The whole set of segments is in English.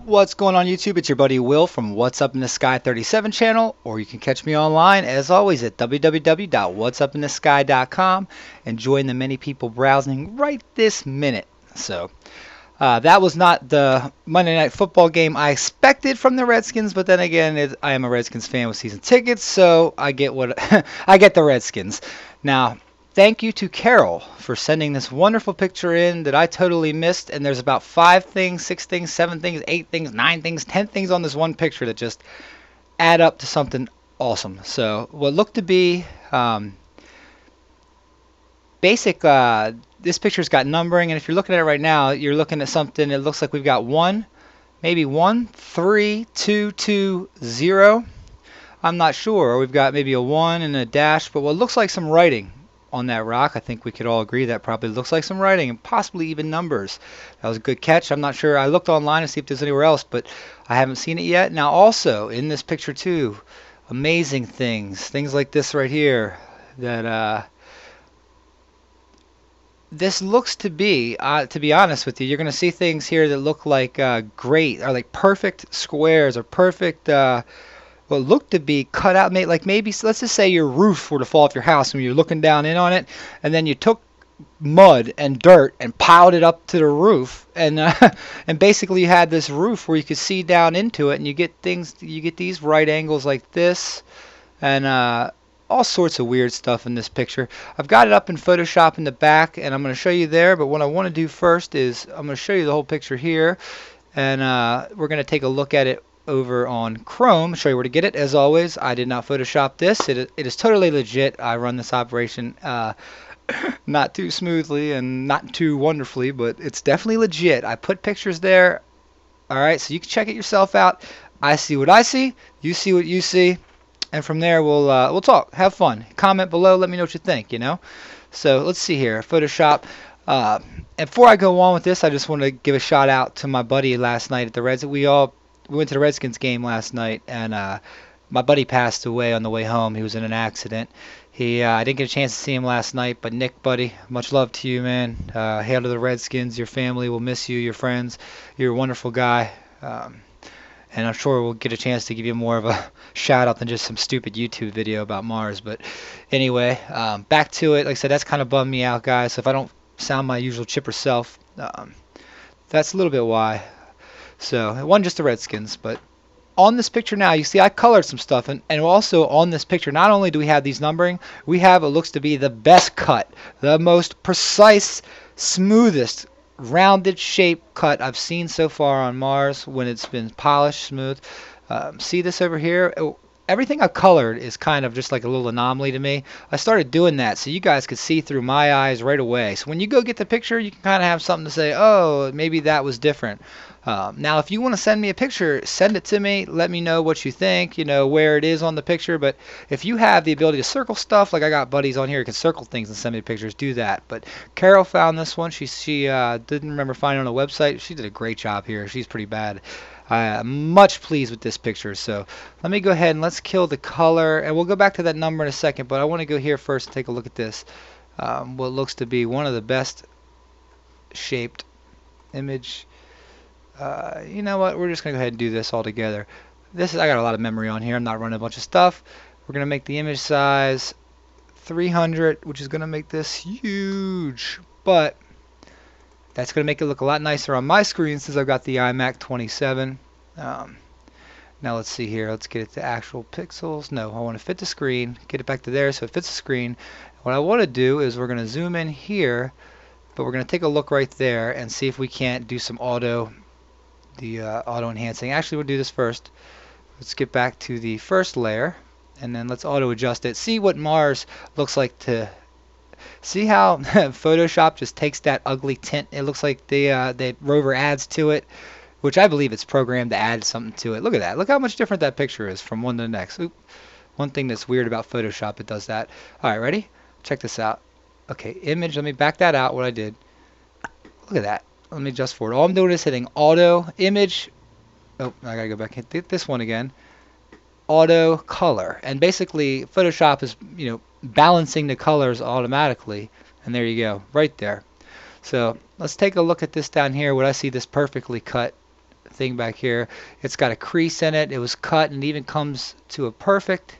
What's going on YouTube? It's your buddy Will from What's Up in the Sky 37 channel, or you can catch me online as always at www.whatsupinthesky.com and join the many people browsing right this minute. That was not the Monday Night Football game I expected from the Redskins, but then again, I am a Redskins fan with season tickets, so I get what I get the Redskins. Now, thank you to Carol for sending this wonderful picture in that I totally missed, and there's about 5 things, 6 things, 7 things, 8 things, 9 things, 10 things on this one picture that just add up to something awesome. So what looked to be basic, this picture's got numbering, and if you're looking at it right now, you're looking at something that looks like we've got 1, maybe 1, 3, 2, 2, 0. I'm not sure. Or we've got maybe a 1 and a dash, but what looks like some writing on that rock. I think we could all agree that probably looks like some writing and possibly even numbers. That was a good catch. I'm not sure. I looked online to see if there's anywhere else, but I haven't seen it yet. Now also in this picture too, amazing things like this right here that this looks to be honest with you, you're going to see things here that look like great, or like perfect squares, or perfect what looked to be cut out, like maybe, let's just say your roof were to fall off your house and you're looking down in on it, and then you took mud and dirt and piled it up to the roof, and and basically you had this roof where you could see down into it, and you get these right angles like this, and all sorts of weird stuff in this picture. I've got it up in Photoshop in the back, and I'm going to show you there, but what I want to do first is I'm going to show you the whole picture here, and we're going to take a look at it over on Chrome, show you where to get it. As always, I did not Photoshop this. It is totally legit. I run this operation not too smoothly and not too wonderfully, but it's definitely legit. I put pictures there. Alright, so you can check it yourself out. I see what I see, you see what you see, and from there we'll talk. Have fun. Comment below, let me know what you think, you know? So let's see here. Photoshop. And before I go on with this, I just want to give a shout out to my buddy last night at the Reds. We went to the Redskins game last night, and my buddy passed away on the way home. He was in an accident. I didn't get a chance to see him last night, but Nick, buddy, much love to you, man. Hail to the Redskins. Your family will miss you, your friends. You're a wonderful guy. And I'm sure we'll get a chance to give you more of a shout out than just some stupid YouTube video about Mars. But anyway, back to it. Like I said, that's kind of bummed me out, guys. So if I don't sound my usual chipper self, that's a little bit why. So it wasn't just the Redskins, but on this picture now, you see I colored some stuff, and also on this picture, not only do we have these numbering, we have what looks to be the best cut, the most precise, smoothest, rounded shape cut I've seen so far on Mars when it's been polished, smooth. See this over here? Everything I've colored is kind of just like a little anomaly to me. I started doing that so you guys could see through my eyes right away. So when you go get the picture, you can kind of have something to say, oh, maybe that was different. Now, if you want to send me a picture, send it to me. Let me know what you think, you know, where it is on the picture. But if you have the ability to circle stuff, like I got buddies on here who can circle things and send me pictures, do that. But Carol found this one. She didn't remember finding it on the website. She did a great job here. She's pretty bad. I'm much pleased with this picture. So let me go ahead and let's kill the color. And we'll go back to that number in a second. But I want to go here first and take a look at this. What looks to be one of the best shaped image. You know what? We're just going to go ahead and do this all together. I got a lot of memory on here. I'm not running a bunch of stuff. We're going to make the image size 300, which is going to make this huge. But that's going to make it look a lot nicer on my screen since I've got the iMac 27. Now let's see here. Let's get it to actual pixels. No, I want to fit the screen. Get it back to there so it fits the screen. What I want to do is we're going to zoom in here, but we're going to take a look right there and see if we can't do some auto enhancing. Actually, we'll do this first. Let's get back to the first layer, and then let's auto adjust it. See what Mars looks like to. See how Photoshop just takes that ugly tint. It looks like the rover adds to it, which I believe it's programmed to add something to it. Look at that. Look how much different that picture is from one to the next. Oop. One thing that's weird about Photoshop, it does that. All right, ready? Check this out. Okay, image. Let me back that out. What I did. Look at that. Let me adjust for it. All I'm doing is hitting auto image. Oh, I gotta go back and hit this one again. Auto color, and basically Photoshop is, you know, balancing the colors automatically, and there you go, right there. So let's take a look at this down here. What I see this perfectly cut thing back here. It's got a crease in it. It was cut and even comes to a perfect.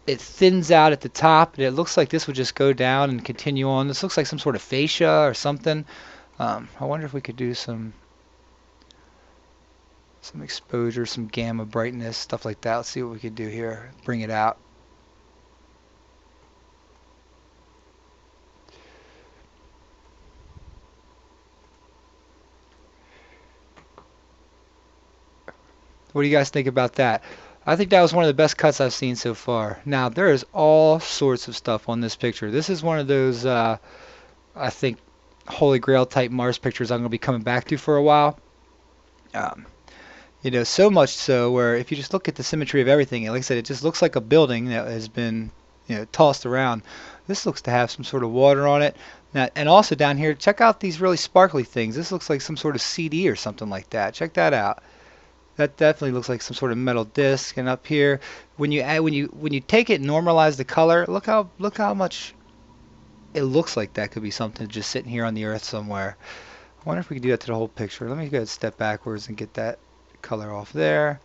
It thins out at the top, and it looks like this would just go down and continue on. This looks like some sort of fascia or something. I wonder if we could do some exposure, some gamma brightness, stuff like that. Let's see what we could do here. Bring it out. What do you guys think about that? I think that was one of the best cuts I've seen so far. Now, there is all sorts of stuff on this picture. This is one of those, I think, Holy Grail type Mars pictures I'm going to be coming back to for a while. You know, so much so where if you just look at the symmetry of everything, like I said, it just looks like a building that has been, you know, tossed around. This looks to have some sort of water on it. Now, and also down here, check out these really sparkly things. This looks like some sort of CD or something like that. Check that out. That definitely looks like some sort of metal disc. And up here, when you add, when you take it and normalize the color, look how much it looks like that could be something just sitting here on the Earth somewhere. I wonder if we could do that to the whole picture. Let me go ahead and step backwards and get that color off there.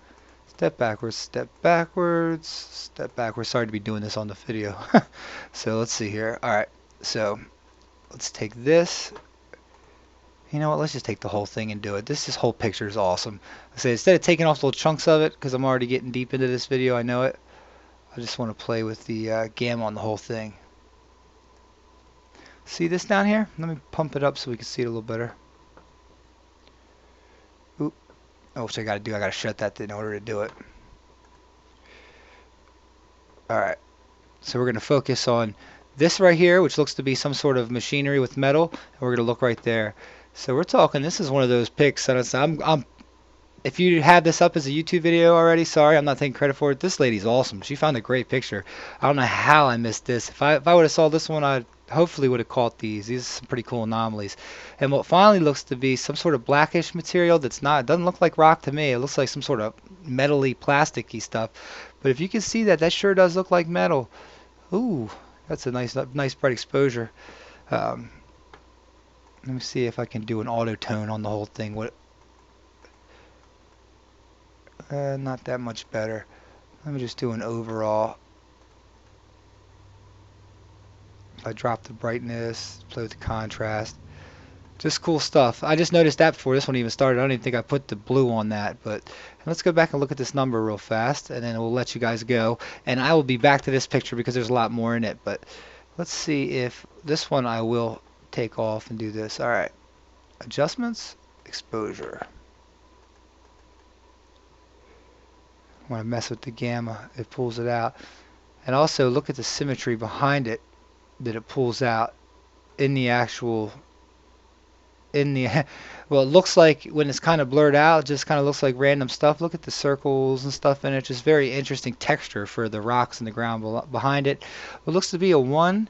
Step backwards, step backwards, step backwards. Sorry to be doing this on the video. So let's see here. All right, so let's take this. You know what? Let's just take the whole thing and do it. This whole picture is awesome. I say instead of taking off little chunks of it, because I'm already getting deep into this video, I know it. I just want to play with the gamma on the whole thing. See this down here? Let me pump it up so we can see it a little better. Oop. Oh, what I got to do? I got to shut that in order to do it. All right. So we're going to focus on this right here, which looks to be some sort of machinery with metal, and we're going to look right there. So we're talking, this is one of those pics that if you have this up as a YouTube video already, sorry, I'm not taking credit for it. This lady's awesome. She found a great picture. I don't know how I missed this. If I would have saw this one, I hopefully would have caught these. These are some pretty cool anomalies. And what finally looks to be some sort of blackish material that's not, it doesn't look like rock to me. It looks like some sort of metally, plasticky stuff. But if you can see that, that sure does look like metal. Ooh, that's a nice bright exposure. Let me see if I can do an auto tone on the whole thing. Not that much better. Let me just do an overall. If I drop the brightness, play with the contrast. Just cool stuff. I just noticed that before this one even started. I don't even think I put the blue on that. But let's go back and look at this number real fast, and then we'll let you guys go. And I will be back to this picture because there's a lot more in it. But let's see if this one I will take off and do this. All right. Adjustments, exposure. I want to mess with the gamma. It pulls it out. And also look at the symmetry behind it that it pulls out in the actual, well, it looks like when it's kind of blurred out, it just kind of looks like random stuff. Look at the circles and stuff in it. Just very interesting texture for the rocks in the ground behind it. What looks to be a 1,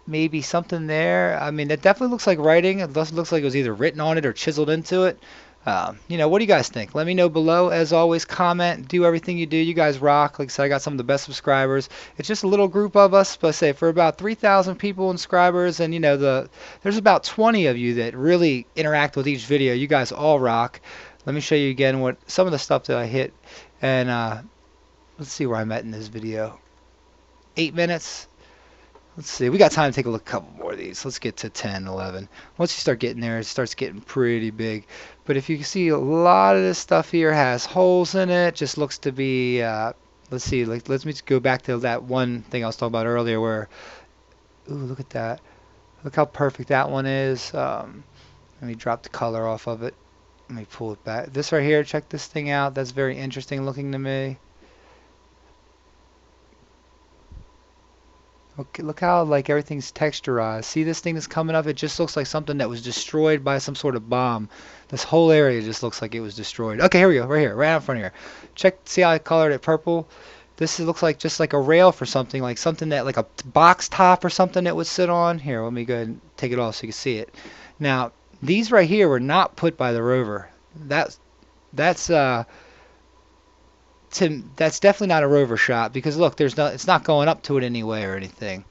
maybe something there. I mean, it definitely looks like writing. It looks like it was either written on it or chiseled into it. You know, what do you guys think? Let me know below. As always, comment, do everything you do. You guys rock. Like I said, I got some of the best subscribers. It's just a little group of us, but I say for about 3,000 people and subscribers, and you know, there's about 20 of you that really interact with each video. You guys all rock. Let me show you again what some of the stuff that I hit, and let's see where I'm at in this video. 8 minutes. Let's see, we got time to take a look at a couple more of these. Let's get to 10, 11. Once you start getting there, it starts getting pretty big. But if you can see, a lot of this stuff here has holes in it. Just looks to be, let's see, let me just go back to that one thing I was talking about earlier where, ooh, look at that. Look how perfect that one is. Let me drop the color off of it. Let me pull it back. This right here, check this thing out. That's very interesting looking to me. Okay, look how like everything's texturized. See this thing that's coming up? It just looks like something that was destroyed by some sort of bomb. This whole area just looks like it was destroyed. Okay, here we go, right here, right out in front of here. Check, see how I colored it purple? This looks like just like a rail for something, like something that, like a box top or something that would sit on. Here, let me go ahead and take it off so you can see it. Now, these right here were not put by the rover. That's definitely not a rover shot because look, it's not going up to it anyway or anything.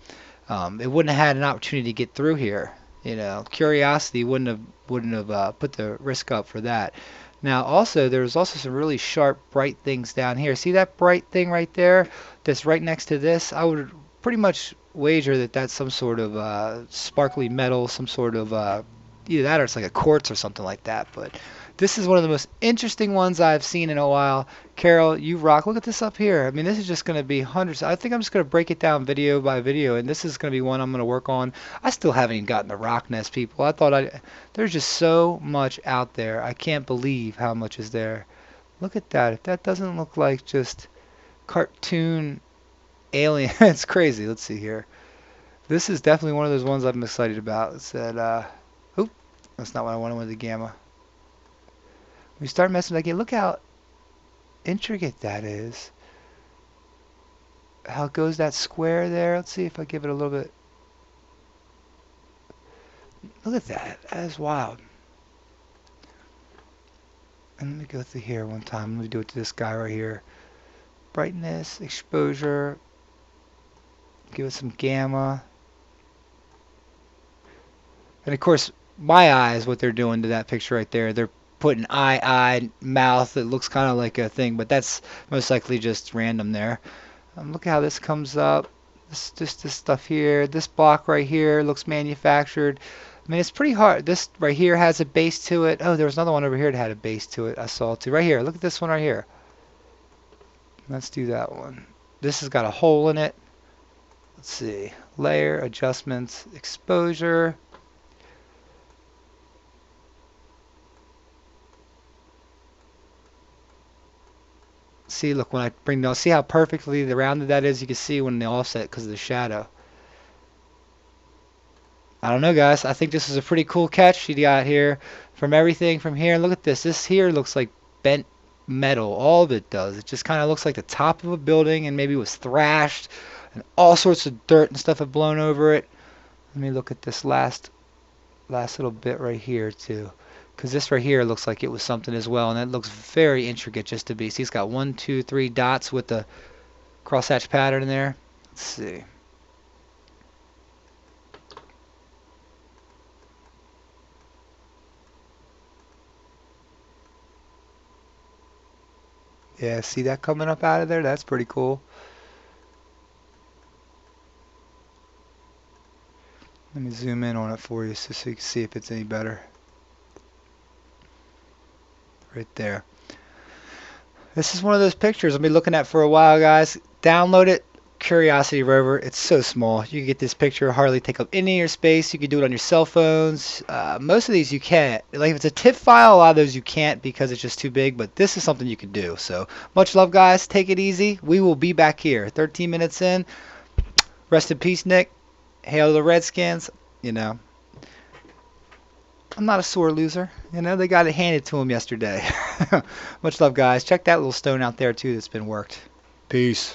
It wouldn't have had an opportunity to get through here. Curiosity wouldn't have put the risk up for that. Now, also, there's also some really sharp, bright things down here. See that bright thing right there that's right next to this? I would pretty much wager that that's some sort of sparkly metal, some sort of either that or it's like a quartz or something like that. But this is one of the most interesting ones I've seen in a while. Carol, you rock. Look at this up here. I mean, this is just going to be hundreds. I think I'm just going to break it down video by video, and this is going to be one I'm going to work on. I still haven't even gotten the rock nest, people. There's just so much out there. I can't believe how much is there. Look at that. If that doesn't look like just cartoon alien, it's crazy. Let's see here. This is definitely one of those ones I'm excited about. It said, oop, that's not what I wanted with the gamma. When you start messing with that game, look how intricate that is. How it goes that square there. Let's see if I give it a little bit. Look at that. That is wild. And let me go through here one time. Let me do it to this guy right here. Brightness, exposure. Give it some gamma. And of course, my eyes, what they're doing to that picture right there, they're putting eye, mouth. It looks kind of like a thing, but that's most likely just random there. Look how this comes up. This stuff here. This block right here looks manufactured. I mean, it's pretty hard. This right here has a base to it. Oh, there was another one over here that had a base to it. I saw it too. Right here. Look at this one right here. Let's do that one. This has got a hole in it. Let's see. Layer, adjustments, exposure. See, look, when I bring down, see how perfectly rounded that is? You can see when the offset because of the shadow. I don't know, guys. I think this is a pretty cool catch you got here. From everything from here, look at this. This here looks like bent metal. All of it does. It just kind of looks like the top of a building and maybe was thrashed and all sorts of dirt and stuff have blown over it. Let me look at this last little bit right here too. Because this right here looks like it was something as well, and it looks very intricate just to be. See, it's got 1, 2, 3 dots with the crosshatch pattern in there. Let's see. Yeah, see that coming up out of there? That's pretty cool. Let me zoom in on it for you so you can see if it's any better. Right there. This is one of those pictures I'll be looking at for a while, guys. Download it. Curiosity Rover. It's so small. You can get this picture, hardly take up any of your space. You can do it on your cell phones. Most of these you can't. Like if it's a TIFF file, a lot of those you can't because it's just too big. But this is something you can do. So much love, guys. Take it easy. We will be back here. 13 minutes in. Rest in peace, Nick. Hail to the Redskins. I'm not a sore loser. They got it handed to him yesterday. Much love, guys. Check that little stone out there too that's been worked. Peace.